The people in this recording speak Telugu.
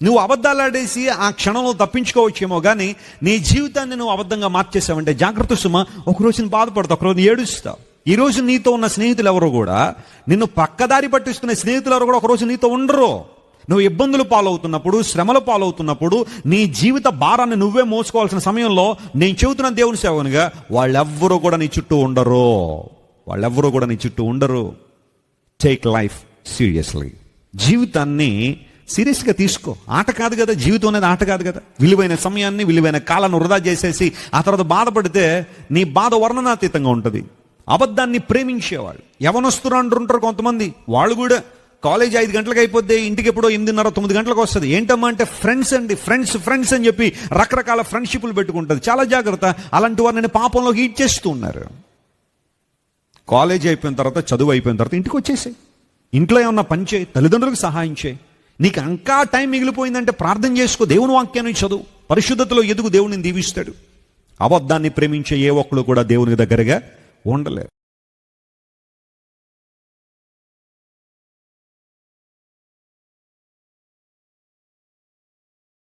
నువ్వు అబద్ధాలు ఆడేసి ఆ క్షణంలో తప్పించుకోవచ్చేమో కానీ నీ జీవితాన్ని నువ్వు అబద్ధంగా మార్చేసావంటే జాగ్రత్త సుమ. ఒకరోజు నువ్వు బాధపడతావు, ఒకరోజు ఏడుస్తావు. ఈ రోజు నీతో ఉన్న స్నేహితులు ఎవరు కూడా, నిన్ను పక్కదారి పట్టిస్తున్న స్నేహితులు ఎవరు కూడా ఒకరోజు నీతో ఉండరు. నువ్వు ఇబ్బందులు పాలవుతున్నప్పుడు, శ్రమలు పాలవుతున్నప్పుడు, నీ జీవిత భారాన్ని నువ్వే మోసుకోవాల్సిన సమయంలో నేను చెబుతున్న దేవుని సేవకునిగా వాళ్ళెవ్వరూ కూడా నీ చుట్టూ ఉండరు. వాళ్ళెవ్వరూ కూడా నీ చుట్టూ ఉండరు. Take life seriously. జీవితాన్ని సీరియస్గా తీసుకో. ఆట కాదు కదా జీవితం అనేది, ఆట కాదు కదా. విలువైన సమయాన్ని, విలువైన కాలాన్ని వృధా చేసేసి ఆ తర్వాత బాధపడితే నీ బాధ వర్ణనాతీతంగా ఉంటుంది. అబద్ధాన్ని ప్రేమించేవాళ్ళు యవనస్తులు అంటుంటారు కొంతమంది. వాళ్ళు కూడా కాలేజ్ 5 గంటలకు అయిపోతే ఇంటికి ఎప్పుడో 8:30 9 గంటలకు వస్తుంది. ఏంటమ్మా అంటే ఫ్రెండ్స్ అండి, ఫ్రెండ్స్ అని చెప్పి రకరకాల ఫ్రెండ్షిప్లు పెట్టుకుంటుంది. చాలా జాగ్రత్త. అలాంటి వారిని పాపంలోకి ఈడ్చేస్తూ ఉన్నారు. కాలేజ్ అయిపోయిన తర్వాత, చదువు అయిపోయిన తర్వాత ఇంటికి వచ్చేసాయి. ఇంట్లో ఏమన్నా పని చేయి, తల్లిదండ్రులకు సహాయం చేయి. నీకు ఇంకా టైం మిగిలిపోయిందంటే ప్రార్థన చేసుకో, దేవుని వాక్యాన్ని చదువు, పరిశుద్ధతలో ఎదుగు, దేవుడిని దీవిస్తాడు. అబద్ధాన్ని ప్రేమించే ఏ ఒక్కరు కూడా దేవునికి దగ్గరగా ఉండలేరు.